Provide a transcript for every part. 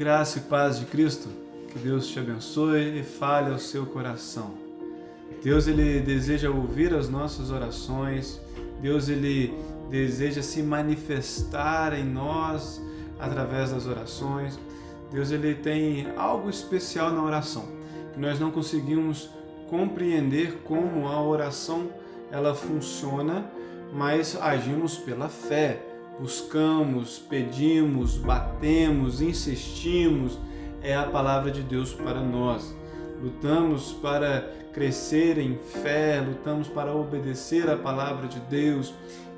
Graça e paz de Cristo, que Deus te abençoe e fale ao seu coração. Deus, Ele deseja ouvir as nossas orações, Deus, Ele deseja se manifestar em nós através das orações. Deus, Ele tem algo especial na oração, que nós não conseguimos compreender como a oração ela funciona, mas agimos pela fé. Buscamos, pedimos, batemos, insistimos, é a palavra de Deus para nós. Lutamos para crescer em fé, lutamos para obedecer a palavra de Deus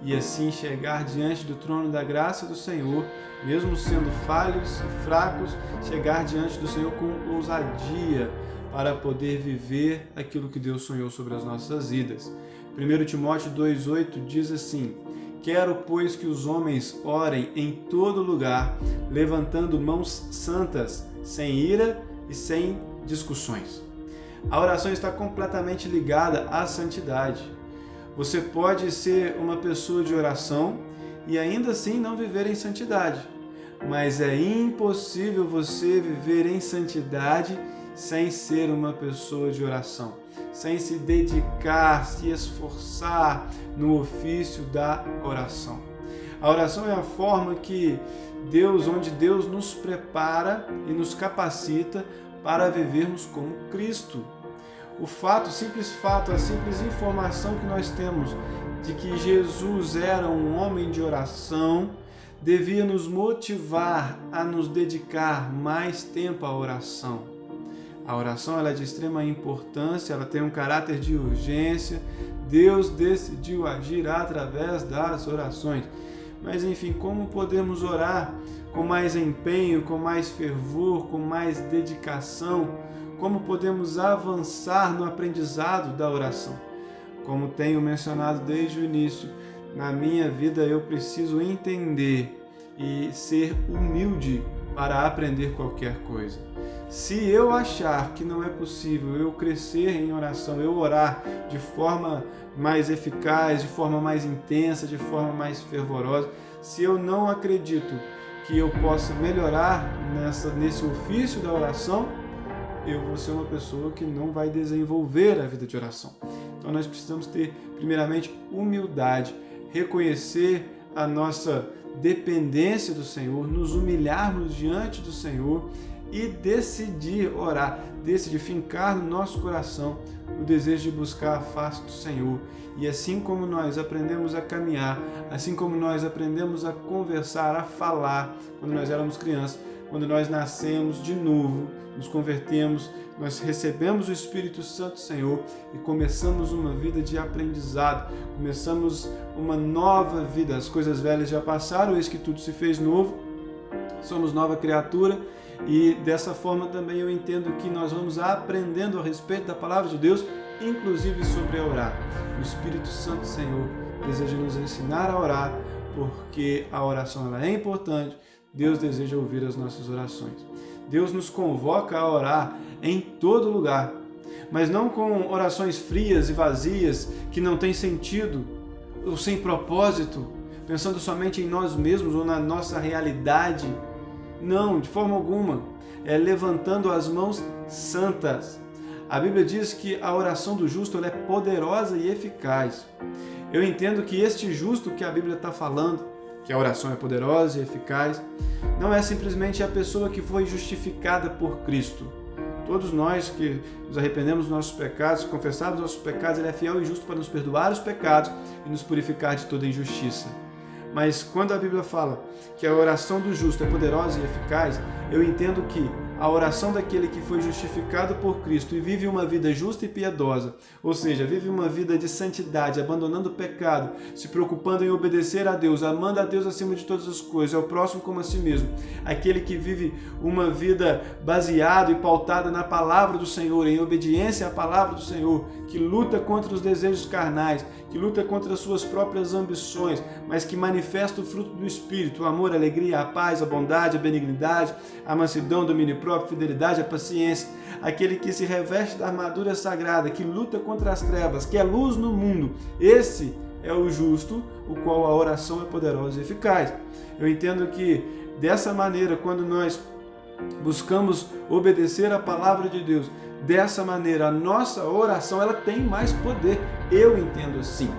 e assim chegar diante do trono da graça do Senhor, mesmo sendo falhos e fracos, chegar diante do Senhor com ousadia para poder viver aquilo que Deus sonhou sobre as nossas vidas. 1 Timóteo 2,8 diz assim: quero, pois, que os homens orem em todo lugar, levantando mãos santas, sem ira e sem discussões. A oração está completamente ligada à santidade. Você pode ser uma pessoa de oração e ainda assim não viver em santidade, mas é impossível você viver em santidade sem ser uma pessoa de oração, sem se dedicar, se esforçar no ofício da oração. A oração é a forma onde Deus nos prepara e nos capacita para vivermos como Cristo. O simples fato, a simples informação que nós temos de que Jesus era um homem de oração, devia nos motivar a nos dedicar mais tempo à oração. A oração ela é de extrema importância, ela tem um caráter de urgência. Deus decidiu agir através das orações. Mas enfim, como podemos orar com mais empenho, com mais fervor, com mais dedicação? Como podemos avançar no aprendizado da oração? Como tenho mencionado desde o início, na minha vida eu preciso entender e ser humilde para aprender qualquer coisa. Se eu achar que não é possível eu crescer em oração, eu orar de forma mais eficaz, de forma mais intensa, de forma mais fervorosa, se eu não acredito que eu possa melhorar nesse ofício da oração, eu vou ser uma pessoa que não vai desenvolver a vida de oração. Então nós precisamos ter, primeiramente, humildade, reconhecer a nossa dependência do Senhor, nos humilharmos diante do Senhor e decidir orar, decidir fincar no nosso coração o desejo de buscar a face do Senhor. E assim como nós aprendemos a caminhar, assim como nós aprendemos a conversar, a falar quando nós éramos crianças, quando nós nascemos de novo, nos convertemos, nós recebemos o Espírito Santo do Senhor e começamos uma vida de aprendizado, começamos uma nova vida. As coisas velhas já passaram, eis que tudo se fez novo, somos nova criatura. E dessa forma também eu entendo que nós vamos aprendendo a respeito da palavra de Deus, inclusive sobre a orar. O Espírito Santo do Senhor deseja nos ensinar a orar, porque a oração ela é importante. Deus deseja ouvir as nossas orações. Deus nos convoca a orar em todo lugar, mas não com orações frias e vazias, que não têm sentido ou sem propósito, pensando somente em nós mesmos ou na nossa realidade. Não, de forma alguma. É levantando as mãos santas. A Bíblia diz que a oração do justo ela é poderosa e eficaz. Eu entendo que este justo que a Bíblia está falando, que a oração é poderosa e eficaz, não é simplesmente a pessoa que foi justificada por Cristo. Todos nós que nos arrependemos dos nossos pecados, confessamos nossos pecados, Ele é fiel e justo para nos perdoar os pecados e nos purificar de toda injustiça. Mas quando a Bíblia fala que a oração do justo é poderosa e eficaz, eu entendo que a oração daquele que foi justificado por Cristo e vive uma vida justa e piedosa, ou seja, vive uma vida de santidade, abandonando o pecado, se preocupando em obedecer a Deus, amando a Deus acima de todas as coisas, ao próximo como a si mesmo, aquele que vive uma vida baseada e pautada na palavra do Senhor, em obediência à palavra do Senhor, que luta contra os desejos carnais, que luta contra as suas próprias ambições, mas que manifesta o fruto do Espírito, o amor, a alegria, a paz, a bondade, a benignidade, a mansidão, o domínio próprio, a fidelidade, a paciência, aquele que se reveste da armadura sagrada, que luta contra as trevas, que é luz no mundo. Esse é o justo, o qual a oração é poderosa e eficaz. Eu entendo que dessa maneira, quando nós buscamos obedecer a palavra de Deus dessa maneira, a nossa oração ela tem mais poder. Eu entendo assim.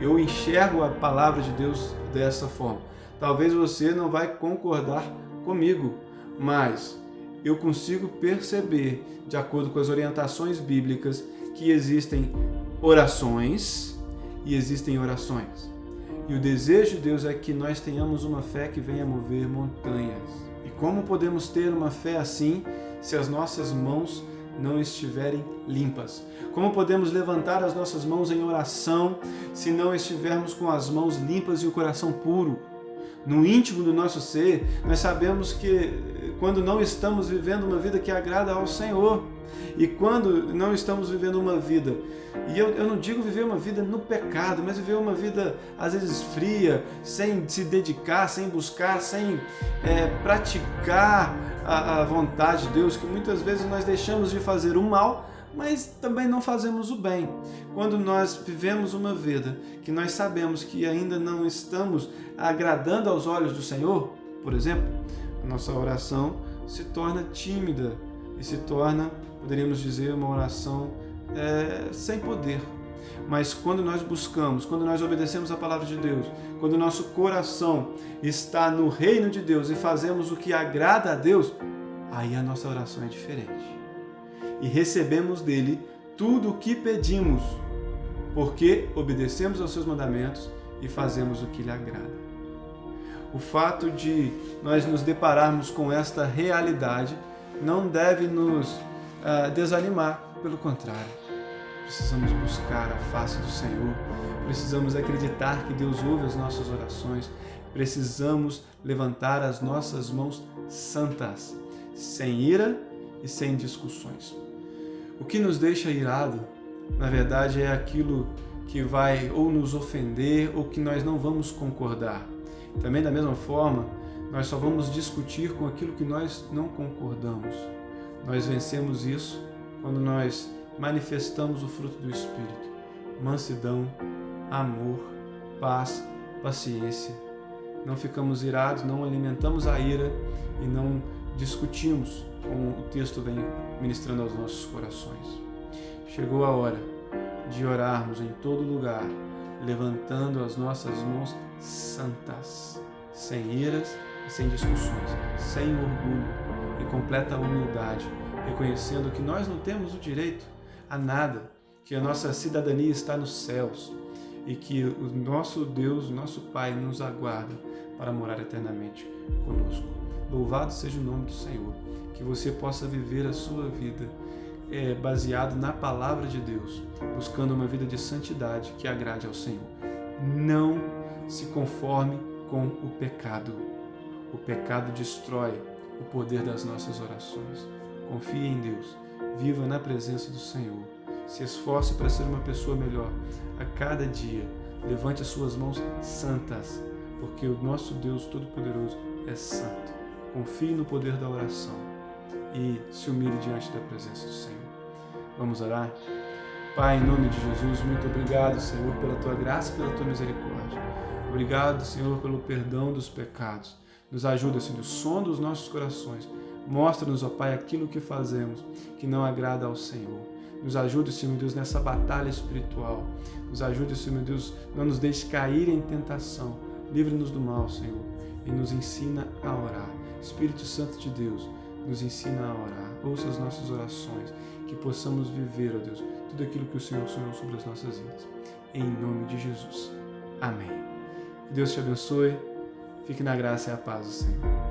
Eu enxergo a palavra de Deus dessa forma. Talvez você não vai concordar comigo, mas eu consigo perceber, de acordo com as orientações bíblicas, que existem orações e existem orações. E o desejo de Deus é que nós tenhamos uma fé que venha mover montanhas. E como podemos ter uma fé assim se as nossas mãos não estiverem limpas? Como podemos levantar as nossas mãos em oração se não estivermos com as mãos limpas e o coração puro? No íntimo do nosso ser, nós sabemos que quando não estamos vivendo uma vida que agrada ao Senhor, e quando não estamos vivendo uma vida, e eu não digo viver uma vida no pecado, mas viver uma vida às vezes fria, sem se dedicar, sem buscar, sem praticar a vontade de Deus, que muitas vezes nós deixamos de fazer o mal, mas também não fazemos o bem. Quando nós vivemos uma vida que nós sabemos que ainda não estamos agradando aos olhos do Senhor, por exemplo, a nossa oração se torna tímida e se torna, poderíamos dizer, uma oração sem poder. Mas quando nós buscamos, quando nós obedecemos a palavra de Deus, quando o nosso coração está no reino de Deus e fazemos o que agrada a Deus, aí a nossa oração é diferente. E recebemos dele tudo o que pedimos, porque obedecemos aos seus mandamentos e fazemos o que lhe agrada. O fato de nós nos depararmos com esta realidade não deve nos desanimar, pelo contrário. Precisamos buscar a face do Senhor, precisamos acreditar que Deus ouve as nossas orações, precisamos levantar as nossas mãos santas, sem ira e sem discussões. O que nos deixa irado, na verdade, é aquilo que vai ou nos ofender ou que nós não vamos concordar. Também, da mesma forma, nós só vamos discutir com aquilo que nós não concordamos. Nós vencemos isso quando nós manifestamos o fruto do Espírito: mansidão, amor, paz, paciência. Não ficamos irados, não alimentamos a ira e não discutimos, como o texto vem ministrando aos nossos corações. Chegou a hora de orarmos em todo lugar, levantando as nossas mãos santas, sem iras e sem discussões, sem orgulho, em completa humildade, reconhecendo que nós não temos o direito a nada, que a nossa cidadania está nos céus e que o nosso Deus, o nosso Pai, nos aguarda para morar eternamente conosco. Louvado seja o nome do Senhor, que você possa viver a sua vida baseado na palavra de Deus, buscando uma vida de santidade que agrade ao Senhor. Não se conforme com o pecado. O pecado destrói o poder das nossas orações. Confie em Deus, viva na presença do Senhor, se esforce para ser uma pessoa melhor a cada dia. Levante as suas mãos santas, porque o nosso Deus Todo-Poderoso é santo. Confie no poder da oração e se humilhe diante da presença do Senhor. Vamos orar? Pai, em nome de Jesus, muito obrigado, Senhor, pela Tua graça e pela Tua misericórdia. Obrigado, Senhor, pelo perdão dos pecados. Nos ajuda, Senhor, som dos nossos corações. Mostra-nos, ó Pai, aquilo que fazemos que não agrada ao Senhor. Nos ajude, Senhor Deus, nessa batalha espiritual. Nos ajude, Senhor Deus, não nos deixe cair em tentação. Livre-nos do mal, Senhor, e nos ensina a orar. Espírito Santo de Deus, nos ensina a orar. Ouça as nossas orações, que possamos viver, ó Deus, tudo aquilo que o Senhor sonhou sobre as nossas vidas. Em nome de Jesus. Amém. Que Deus te abençoe. Fique na graça e a paz do Senhor.